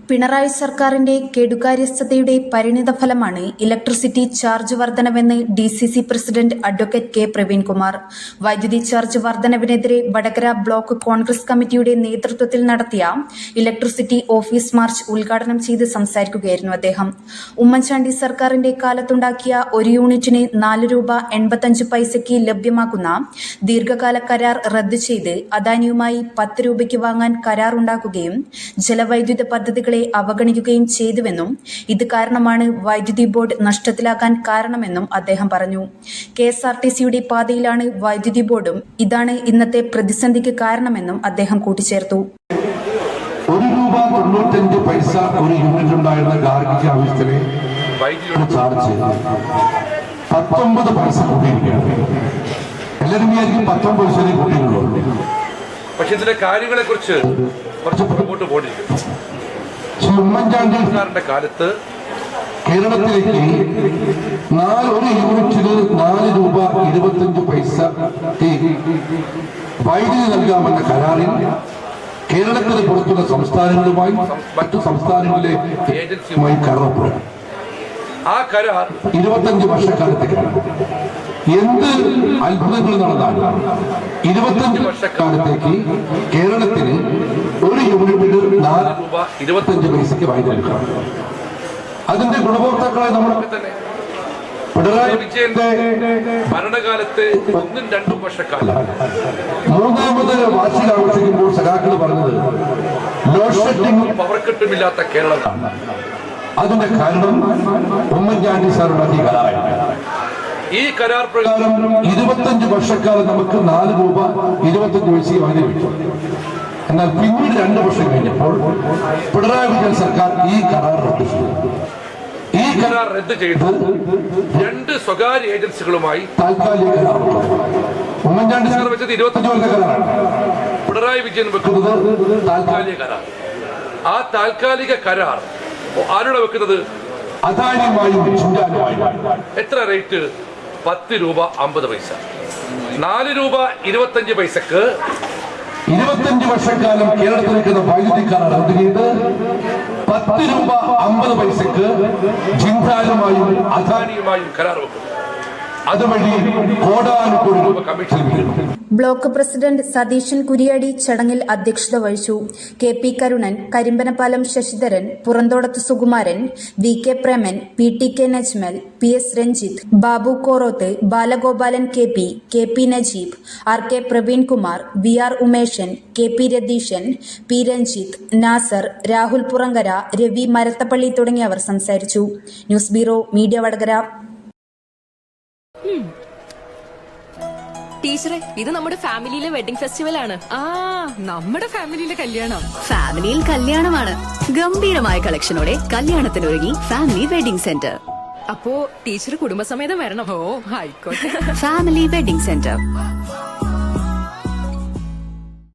പിണറായി സർക്കാരിന്റെ കെടുകാര്യസ്ഥതയുടെ പരിണിതഫലമാണ് ഇലക്ട്രിസിറ്റി ചാർജ് വർധനവെന്ന് DCC president advocate K Praveenkumar. വൈദ്യുതി ചാർജ് വർധനവിനെതിരെ വടകര ബ്ലോക്ക് കോൺഗ്രസ് കമ്മിറ്റിയുടെ നേതൃത്വത്തിൽ നടത്തിയ ഇലക്ട്രിസിറ്റി ഓഫീസ് മാർച്ച് ഉദ്ഘാടനം ചെയ്ത് സംസാരിക്കുകയായിരുന്നു അദ്ദേഹം. ഉമ്മൻചാണ്ടി സർക്കാരിന്റെ കാലത്തുണ്ടാക്കിയ ഒരു യൂണിറ്റിന് 4 രൂപ 85 പൈസയ്ക്ക് ലഭ്യമാക്കുന്ന ദീർഘകാല കരാർ റദ്ദു ചെയ്ത് അദാനിയുമായി 10 രൂപയ്ക്ക് വാങ്ങാൻ കരാർ ഉണ്ടാക്കുകയും ജലവൈദ്യുത പദ്ധതികളെ അവഗണിക്കുകയും ചെയ്തുവെന്നും ഇത് കാരണമാണ് വൈദ്യുതി ബോർഡ് നഷ്ടത്തിലാക്കാൻ കാരണമെന്നും അദ്ദേഹം പറഞ്ഞു. KSRTCയുടെ പാതയിലാണ് വൈദ്യുതി ബോർഡും ഇതാണ് ഇന്നത്തെ പ്രതിസന്ധിക്ക് കാരണമെന്നും അദ്ദേഹം കൂട്ടിച്ചേർത്തു. 1 രൂപ 95 പൈസ ഒരു യൂണിറ്റ് ഉണ്ടായിരുന്ന ഗാർഹിക ആവശ്യത്തിന് ചാർജ് 19 പൈസ കൂട്ടിയിരിക്കുകയാണ്. എല്ലാവരും വിചാരിക്കും 19 പൈസ കൂട്ടിയുള്ളൂ. പക്ഷെ ഇതിലെ കാര്യങ്ങളെ കുറിച്ച് കുറച്ച് പുറകോട്ട് പോയിരിക്കും. ഉമ്മൻചാണ്ടി സർക്കാരിന്റെ കാലത്ത് കേരളത്തിലേക്ക് ഒരു യൂണിറ്റിന് 4 രൂപ 25 പൈസ വൈദ്യുതി നൽകാമെന്ന കരാറിൽ കേരളത്തിന് പുറത്തുള്ള സംസ്ഥാനങ്ങളുമായി മറ്റു സംസ്ഥാനങ്ങളിലെ ഏജൻസിയുമായി കരാർ. ആ കരാർ 25 വർഷക്കാലത്തേക്കാണ്. എന്ത് അത്ഭുതങ്ങൾ നടന്നാലും 25 വർഷക്കാലത്തേക്ക് കേരളത്തിന് ഒരു യൂണിറ്റിന് 4 രൂപ 25 പൈസയ്ക്ക് വൈദ്യുതി നൽകാം. അതിന്റെ ഗുണഭോക്താക്കളെ നമ്മൾ പിണറായി വിജയന്റെ ഭരണകാലത്ത് 1-2 വർഷക്കാലം 3ാമത് വാർഷിക ആഘോഷിക്കുമ്പോൾ സഖാക്കൾ പറഞ്ഞത് ലോഡ് ഷെഡിങ്ങും പവർ കട്ടുമില്ലാത്ത കേരളമാണ്. അതിന്റെ കാരണം ഉമ്മൻചാണ്ടി സാറുണ്ടാക്കിയ കരാറാണ്. ഈ കരാർ പ്രകാരം 25 വർഷക്കാലം നമുക്ക് 4 രൂപ 25 പൈസ വൈദ്യുതി ലഭിച്ചു. എന്നാൽ പിന്നീട് 2 വർഷം കഴിഞ്ഞപ്പോൾ പിണറായി വിജയൻ സർക്കാർ ഈ കരാർ റദ്ദു ചെയ്തു. ഈ കരാർ റദ്ദു ചെയ്ത് 2 സ്വകാര്യ ഏജൻസികളുമായി താൽക്കാലിക കരാർ. ഉമ്മൻചാണ്ടി സാർ വെച്ചത് 25 വർഷ കരാറാണ്. പിണറായി വിജയൻ വെക്കുന്നത് താൽക്കാലിക കരാർ. ആ താൽക്കാലിക കരാർ ആരോടെ വെക്കുന്നത്? അദാനിയുമായും ജിൻഡാലുമായും. എത്ര റേറ്റ്? 10 രൂപ 50 പൈസ. 4 രൂപ 25 പൈസക്ക് 25 വർഷക്കാലം കേരളത്തിൽ നിൽക്കുന്ന വൈദ്യുതി കരാർ റദ്ദു ചെയ്ത് 10 രൂപ 50 പൈസക്ക് ജിൻഡാലുമായും അദാനിയുമായും കരാർ വെക്കും. അതുവഴി കോടാനുകോടി രൂപ കമ്മീഷൻ വീഴും. ബ്ലോക്ക് പ്രസിഡന്റ് സതീശൻ കുരിയാടി ചടങ്ങിൽ അധ്യക്ഷത വഹിച്ചു. KP Karunan, Karimbanapalam Sasidharan, Puranthodath Sukumaran, VK Preman, PTK Najmal, PS Ranjith, Babu Koroth, Balagopalan KP Najeeb, RK Praveenkumar, VR Umeshan, KP Ratheeshan, P Ranjith, Nasar, Rahul Purankara, Ravi Marathappally തുടങ്ങിയവർ സംസാരിച്ചു. News bureau media Vadakara. ടീച്ചറെ, ഇത് നമ്മുടെ ഫാമിലിയിലെ വെഡിങ് ഫെസ്റ്റിവൽ ആണ്. നമ്മുടെ ഫാമിലിയിലെ കല്യാണം. ഫാമിലിയിൽ കല്യാണമാണ്. ഗംഭീരമായ കളക്ഷനോടെ കല്യാണത്തിനൊരുങ്ങി ഫാമിലി വെഡിങ് സെന്റർ. അപ്പോ ടീച്ചർ കുടുംബസമേതം വരണം. ഓ ആയിക്കോട്ടെ. Family wedding centre.